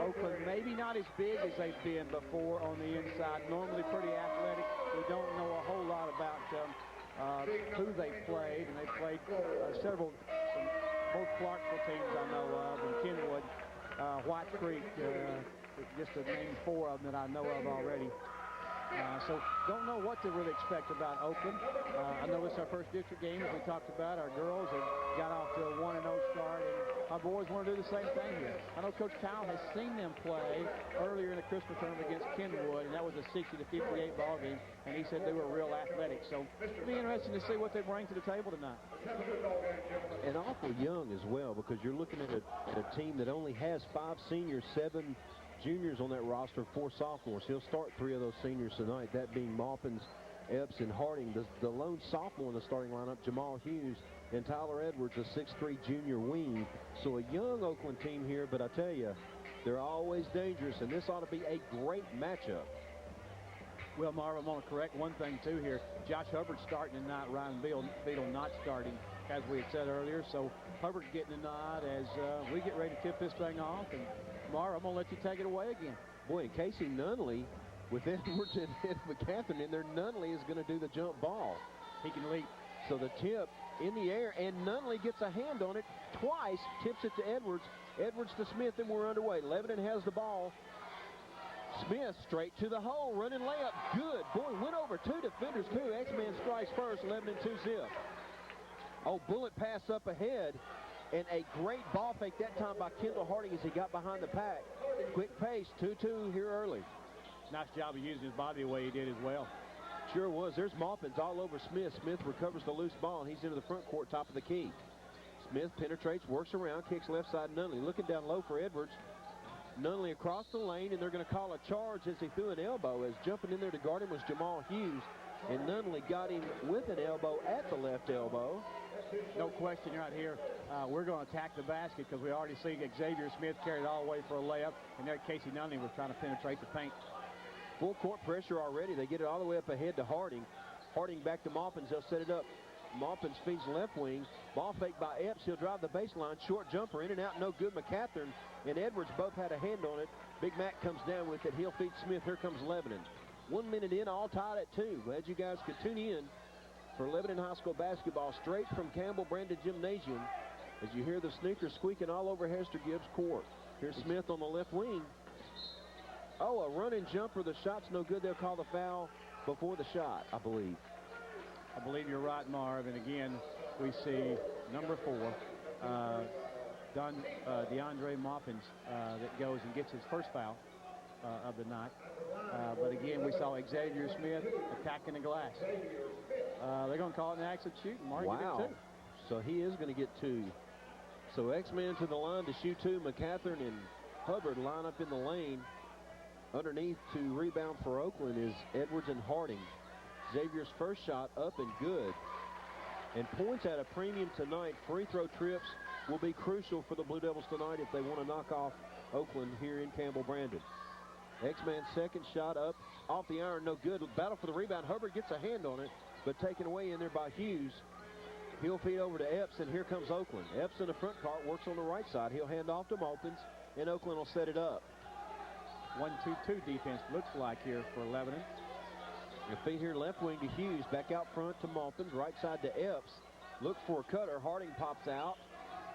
Oakland maybe not as big as they've been before on the inside. Normally pretty athletic. We don't know a whole lot about who they played, and they played both Clarksville teams I know of, and Kenwood, White Creek, just to name 4 of them that I know of already. So don't know what to really expect about Oakland. I know it's our first district game, as we talked about. Our girls have got off to a 1-0 start, and our boys want to do the same thing here. I know Coach Kyle has seen them play earlier in the Christmas tournament against Kenwood, and that was a 60-58 ball game, and he said they were real athletic. So it'll be interesting to see what they bring to the table tonight. And awful young as well, because you're looking at a team that only has 5 seniors, 7 juniors on that roster, 4 sophomores. He'll start 3 of those seniors tonight, that being Maupins, Epps, and Harding. The lone sophomore in the starting lineup, Jamal Hughes, and Tyler Edwards, a 6'3 junior wing. So a young Oakland team here, but I tell you, they're always dangerous, and this ought to be a great matchup. Well, Marv, I'm going to correct one thing, too, here. Josh Hubbard's starting tonight, Ryan Beadle not starting, as we had said earlier. So Hubbard's getting a nod as we get ready to tip this thing off. And Marv, I'm going to let you take it away again. Boy, and Casey Nunley, with Edwards and McCatherine in there, Nunley is going to do the jump ball. He can leap. So the tip in the air, and Nunley gets a hand on it twice, tips it to Edwards. Edwards to Smith, and we're underway. Lebanon has the ball. Smith straight to the hole, running layup, good. Boy, went over 2 defenders, too. X-Man strikes first, Lebanon 2-zip. Oh, bullet pass up ahead, and a great ball fake that time by Kendall Harding as he got behind the pack. Quick pace, 2-2 here early. Nice job of using his body the way he did as well. Sure was. There's Maupins all over Smith. Smith recovers the loose ball, and he's into the front court, top of the key. Smith penetrates, works around, kicks left side Nunley. Looking down low for Edwards. Nunley across the lane, and they're going to call a charge as he threw an elbow. As jumping in there to guard him was Jamal Hughes, and Nunley got him with an elbow at the left elbow. No question right here. We're going to attack the basket because we already see Xavier Smith carried all the way for a layup, and there Casey Nunley was trying to penetrate the paint. Full court pressure already. They get it all the way up ahead to Harding. Harding back to Maupins. They'll set it up. Maupins feeds left wing. Ball fake by Epps. He'll drive the baseline. Short jumper in and out. No good. McCatherine and Edwards both had a hand on it. Big Mac comes down with it. He'll feed Smith. Here comes Lebanon. 1 minute in, all tied at 2. Glad you guys could tune in for Lebanon High School basketball straight from Campbell Brandon Gymnasium as you hear the sneakers squeaking all over Hester Gibbs Court. Here's Smith on the left wing. Oh, a running jumper. The shot's no good. They'll call the foul before the shot, I believe. I believe you're right, Marv. And again, we see number 4, DeAndre Maupins, that goes and gets his first foul of the night. But again, we saw Xavier Smith attacking the glass. They're going to call it an accident shooting. Mark, wow. So he is going to get 2. So X-Man to the line to shoot 2. McCatherine and Hubbard line up in the lane. Underneath to rebound for Oakland is Edwards and Harding. Xavier's first shot up and good. And points at a premium tonight. Free throw trips will be crucial for the Blue Devils tonight if they want to knock off Oakland here in Campbell Brandon. X-Man's second shot up off the iron, no good. Battle for the rebound. Hubbard gets a hand on it, but taken away in there by Hughes. He'll feed over to Epps, and here comes Oakland. Epps in the front court, works on the right side. He'll hand off to Maupins, and Oakland will set it up. 1-2-2 defense looks like here for Lebanon. The feed here left wing to Hughes, back out front to Maupins, right side to Epps. Looks for a cutter. Harding pops out.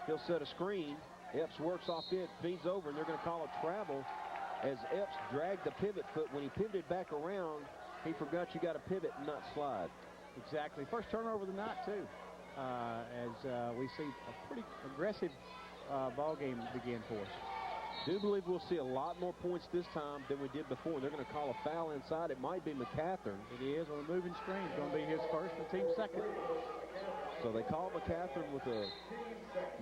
He'll set a screen. Epps works off it, feeds over, and they're going to call a travel as Epps dragged the pivot foot. When he pivoted back around, he forgot you got to pivot and not slide. Exactly. First turnover of the night, too, as we see a pretty aggressive ball game begin for us. Do believe we'll see a lot more points this time than we did before. They're going to call a foul inside. It might be McCatherine. It is on a moving screen. It's going to be his first and team's second. So they call McCatherine with a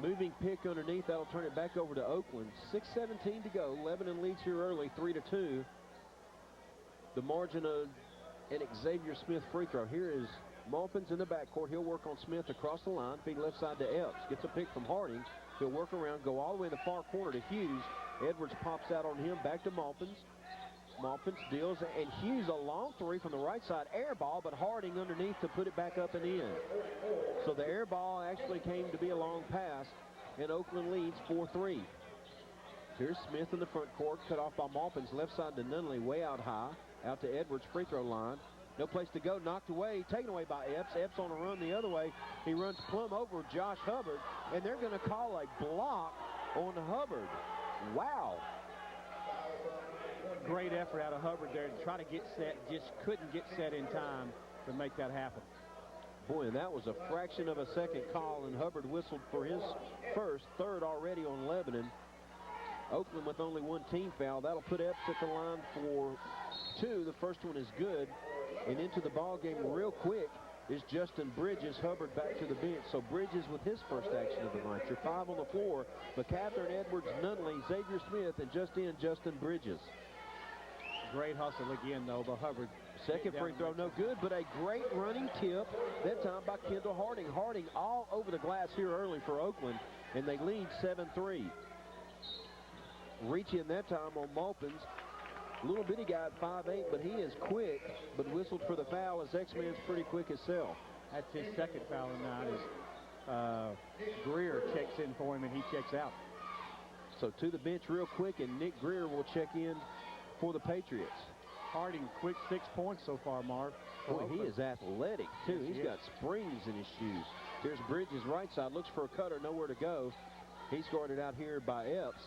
moving pick underneath. That'll turn it back over to Oakland. 6:17 to go. Lebanon leads here early, 3-2. The margin of an Xavier Smith free throw. Here is Maupins in the backcourt. He'll work on Smith across the line. Feed left side to Epps. Gets a pick from Harding. He'll work around, go all the way in the far corner to Hughes. Edwards pops out on him, back to Maupins. Maupins deals, and Hughes a long 3 from the right side. Air ball, but Harding underneath to put it back up and in. So the air ball actually came to be a long pass, and Oakland leads 4-3. Here's Smith in the front court, cut off by Maupin's left side to Nunley, way out high, out to Edwards' free throw line. No place to go, knocked away, taken away by Epps. Epps on a run the other way. He runs plumb over Josh Hubbard, and they're going to call a block on Hubbard. Wow. Great effort out of Hubbard there to try to get set, just couldn't get set in time to make that happen. Boy, and that was a fraction of a second call, and Hubbard whistled for his third already on Lebanon. Oakland with only one team foul. That'll put Epps at the line for 2. The first one is good. And into the ball game real quick is Justin Bridges. Hubbard back to the bench. So Bridges with his first action of the night. Your 5 on the floor. McCathern, Edwards, Nunley, Xavier Smith, and just in Justin Bridges. Great hustle again, though, by Hubbard. Second free throw, no good, but a great running tip, that time by Kendall Harding. Harding all over the glass here early for Oakland, and they lead 7-3. Reaching that time on Maupin's. Little bitty guy at 5'8", but he is quick, but whistled for the foul as X-Man's pretty quick himself. That's his second foul tonight as Greer checks in for him, and he checks out. So to the bench real quick, and Nick Greer will check in for the Patriots. Harding, quick 6 points so far, Marv. Boy, he is athletic, too. He's got springs in his shoes. Here's Bridges right side, looks for a cutter, nowhere to go. He's guarded out here by Epps.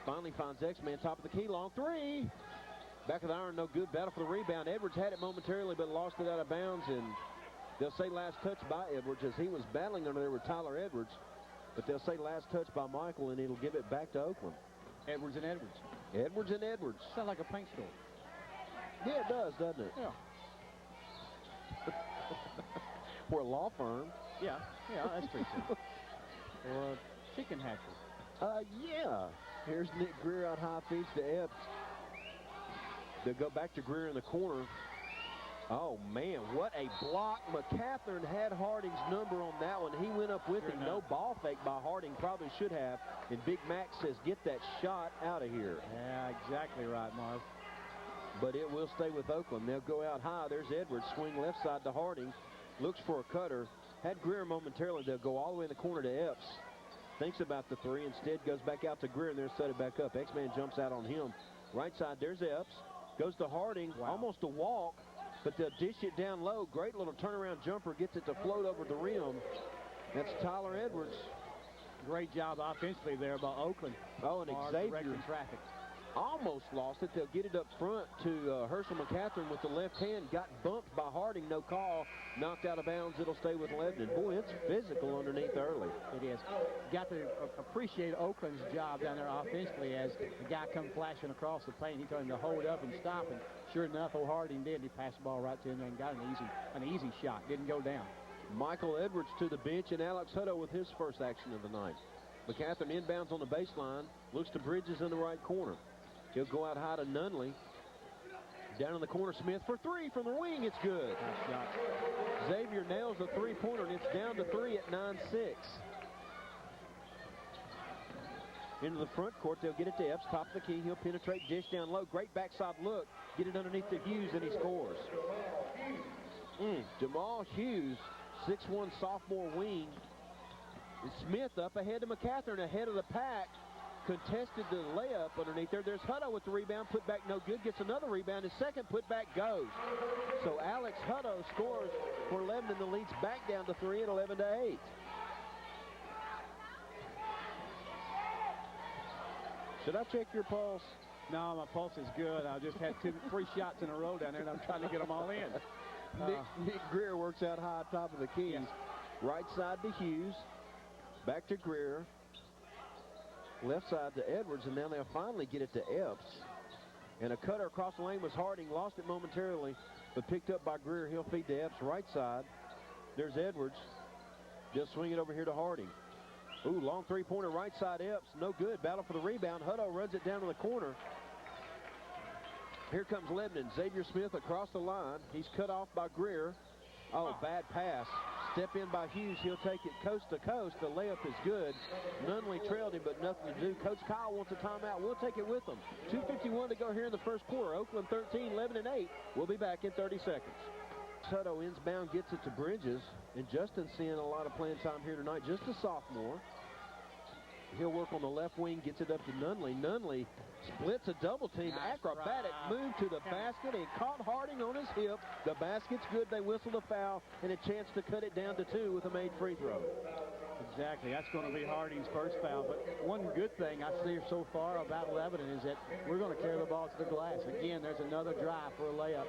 Finally finds X-Man, top of the key, long 3. Back of the iron, no good. Battle for the rebound. Edwards had it momentarily, but lost it out of bounds, and they'll say last touch by Edwards as he was battling under there with Tyler Edwards. But they'll say last touch by Michael, and it'll give it back to Oakland. Edwards and Edwards. Edwards and Edwards. Sounds like a paint store. Yeah, it does, doesn't it? Yeah. Or a law firm. Yeah, that's pretty cool. Or a chicken hatchery. Yeah. Here's Nick Greer out high, feeds to Epps. They'll go back to Greer in the corner. Oh, man, what a block. McCathern had Harding's number on that one. He went up with him. No ball fake by Harding. Probably should have. And Big Mac says, get that shot out of here. Yeah, exactly right, Marv. But it will stay with Oakland. They'll go out high. There's Edwards. Swing left side to Harding. Looks for a cutter. Had Greer momentarily. They'll go all the way in the corner to Epps. Thinks about the 3. Instead goes back out to Greer, and they'll set it back up. X-Man jumps out on him. Right side, there's Epps. Goes to Harding. Wow. Almost a walk, but they'll dish it down low. Great little turnaround jumper. Gets it to float over the rim. That's Tyler Edwards. Great job offensively there by Oakland. Oh, and Xavier traffic. Almost lost it. They'll get it up front to Herschel McCathern with the left hand. Got bumped by Harding, no call. Knocked out of bounds. It'll stay with Lebanon. Boy, it's physical underneath early. It is. Got to appreciate Oakland's job down there offensively as the guy come flashing across the paint. He told him to hold up and stop, and sure enough, Harding did. He passed the ball right to him and got an easy shot. Didn't go down. Michael Edwards to the bench, and Alex Hutto with his first action of the night. McCathern inbounds on the baseline. Looks to Bridges in the right corner. He'll go out high to Nunley. Down in the corner, Smith for 3 from the wing. It's good. Nice shot. Xavier nails the three-pointer, and it's down to 3 at 9-6. Into the front court, they'll get it to Epps. Top of the key, he'll penetrate, dish down low. Great backside look. Get it underneath to Hughes, and he scores. Jamal Hughes, 6'1" sophomore wing. And Smith up ahead to McCathern, ahead of the pack. Contested the layup underneath there. There's Hutto with the rebound. Put back no good. Gets another rebound. His second put back goes. So Alex Hutto scores for Lebanon. The lead's back down to 3 at 11-8. Should I check your pulse? No, my pulse is good. I just had 3 shots in a row down there, and I'm trying to get them all in. Nick Greer works out high top of the key. Yes. Right side to Hughes. Back to Greer. Left side to Edwards, and now they'll finally get it to Epps. And a cutter across the lane was Harding. Lost it momentarily, but picked up by Greer. He'll feed to Epps right side. There's Edwards. They'll swing it over here to Harding. Ooh, long three-pointer right side Epps. No good. Battle for the rebound. Hutto runs it down to the corner. Here comes Lebanon. Xavier Smith across the line. He's cut off by Greer. Oh, bad pass. Step in by Hughes. He'll take it coast to coast. The layup is good. Nunley trailed him, but nothing to do. Coach Kyle wants a timeout. We'll take it with them. 2:51 to go here in the first quarter. Oakland 13, Lebanon 8. We'll be back in 30 seconds. Hutto inbound gets it to Bridges. And Justin's seeing a lot of playing time here tonight. Just a sophomore. He'll work on the left wing, gets it up to Nunley. Nunley splits a double team. Acrobatic move to the basket and caught Harding on his hip. The basket's good. They whistle a foul and a chance to cut it down to 2 with a made free throw. Exactly. That's going to be Harding's first foul. But one good thing I see so far about Lebanon is that we're going to carry the ball to the glass. Again, there's another drive for a layup.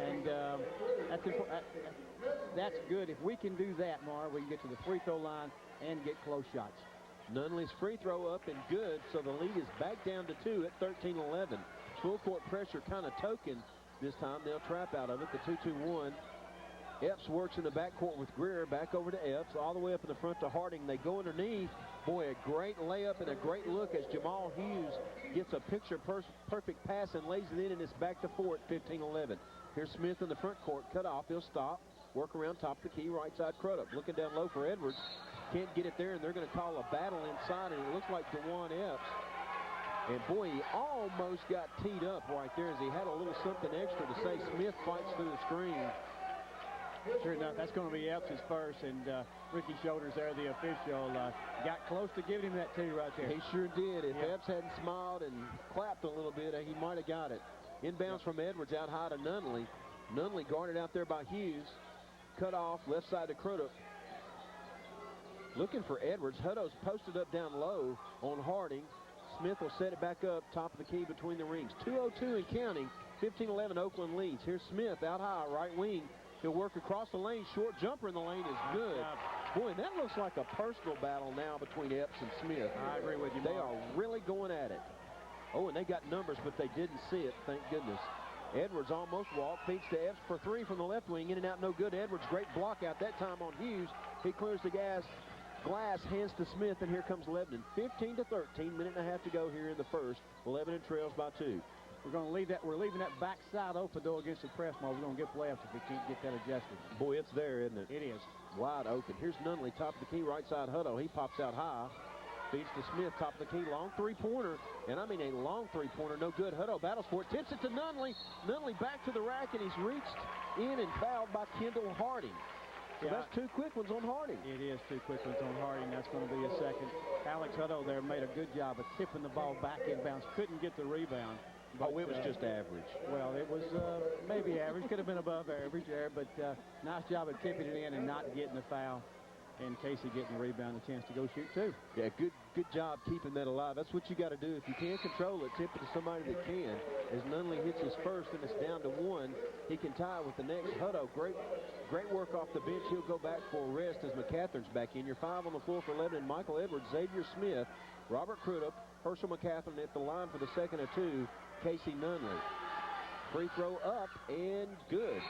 And that's good. If we can do that, Marv, we can get to the free throw line and get close shots. Nunley's free throw up and good, so the lead is back down to 2 at 13-11. Full court pressure kind of token this time. They'll trap out of it, the 2-2-1. Epps works in the backcourt with Greer. Back over to Epps, all the way up in the front to Harding. They go underneath. Boy, a great layup and a great look as Jamal Hughes gets a picture-perfect pass and lays it in, and it's back to 4 at 15-11. Here's Smith in the front court. Cut off. He'll stop. Work around top of the key. Right side Crudup. Looking down low for Edwards. Can't get it there, and they're going to call a battle inside, and it looks like DeJuan Epps. And boy, he almost got teed up right there as he had a little something extra to say. Smith fights through the screen. Sure enough, that's going to be Epps' first, and Ricky Shoulders there, the official, got close to giving him that tee right there. He sure did. If Epps hadn't smiled and clapped a little bit, he might have got it. Inbounds from Edwards out high to Nunley. Nunley guarded out there by Hughes. Cut off, left side to Crudup. Looking for Edwards. Hutto's posted up down low on Harding. Smith will set it back up, top of the key between the rings. 2:02 and counting. 15-11 Oakland leads. Here's Smith out high, right wing. He'll work across the lane. Short jumper in the lane is good. Boy, that looks like a personal battle now between Epps and Smith. I agree with you, They Mark. are really going at it. Oh, and they got numbers, but they didn't see it, thank goodness. Edwards almost walked. Feeds to Epps for 3 from the left wing. In and out, no good. Edwards, great block out that time on Hughes. He clears the glass, hands to Smith, and here comes Lebanon. 15-13, minute and a half to go here in the first. Lebanon trails by 2. We're going to leave that. We're leaving that backside open though against the press. We're going to get layups if we can't get that adjusted. Boy, it's there, isn't it? It is. Wide open. Here's Nunley, top of the key, right side Hutto. He pops out high. Feeds to Smith, top of the key, long three-pointer. And I mean a long three-pointer, no good. Hutto battles for it, tips it to Nunley. Nunley back to the rack, and he's reached in and fouled by Kendall Harding. So that's 2 quick ones on Harding. It is 2 quick ones on Harding. That's going to be a second. Alex Hutto there made a good job of tipping the ball back inbounds. Couldn't get the rebound. But, it was just average. Well, it was maybe average. Could have been above average there, but nice job of tipping it in and not getting the foul. And Casey getting the rebound, a chance to go shoot 2. Yeah, good job keeping that alive. That's what you got to do. If you can't control it, tip it to somebody that can. As Nunley hits his first and it's down to 1, he can tie with the next. Hutto, great work off the bench. He'll go back for a rest as McCathern's back in. Your 5 on the floor for Lebanon. Michael Edwards, Xavier Smith, Robert Crudup, Herschel McCatherine at the line for the second of 2, Casey Nunley. Free throw up and good.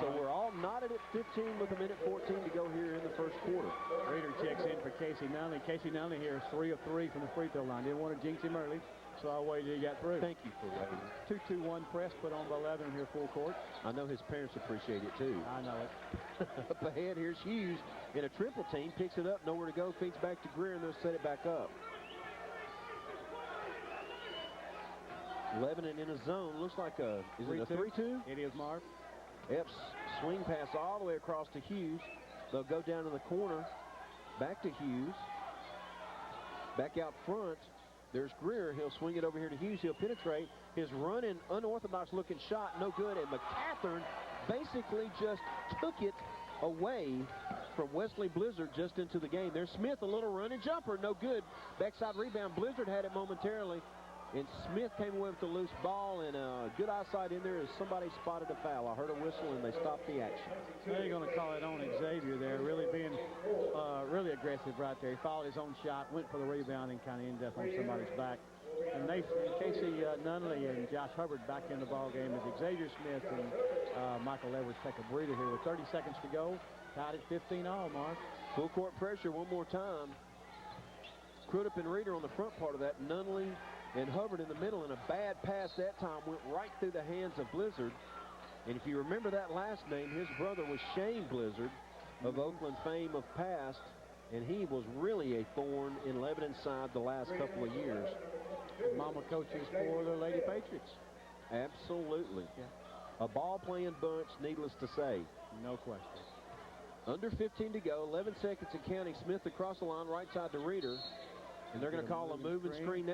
So we're all knotted at 15 with a minute 14 to go here in the first quarter. Reader checks in for Casey Nunley. Casey Nunley here is 3 of 3 from the free throw line. Didn't want to jinx him early, so I waited till he got through. Thank you for waiting. 2-2-1 press put on by Lebanon here full court. I know his parents appreciate it too. I know it. Up ahead, here's Hughes in a triple team. Picks it up, nowhere to go. Feeds back to Greer, and they'll set it back up. Lebanon in a zone. Looks like is it a 3-2? It is, Marv. Epps swing pass all the way across to Hughes. They'll go down to the corner. Back to Hughes. Back out front. There's Greer. He'll swing it over here to Hughes. He'll penetrate. His running, unorthodox looking shot, no good. And McCathern basically just took it away from Wesley Blizzard just into the game. There's Smith, a little running jumper, no good. Backside rebound. Blizzard had it momentarily. And Smith came away with the loose ball, and good eyesight in there as somebody spotted a foul. I heard a whistle, and they stopped the action. They're going to call it on Xavier there, really being really aggressive right there. He followed his own shot, went for the rebound, and kind of ended up on somebody's back. And Casey Nunley and Josh Hubbard back in the ball game as Xavier Smith and Michael Edwards take a breather here with 30 seconds to go. Tied at 15 all, Mark. Full court pressure one more time. Crudup and Reeder on the front part of that. Nunley and Hubbard in the middle, and a bad pass that time went right through the hands of Blizzard. And if you remember that last name, his brother was Shane Blizzard of Oakland fame of past, and he was really a thorn in Lebanon's side the last couple of years. Mama coaches for the Lady Patriots. Absolutely. Yeah. A ball-playing bunch, needless to say. No question. Under 15 to go, 11 seconds and counting. Smith across the line, right side to Reeder. And they're going to call a moving screen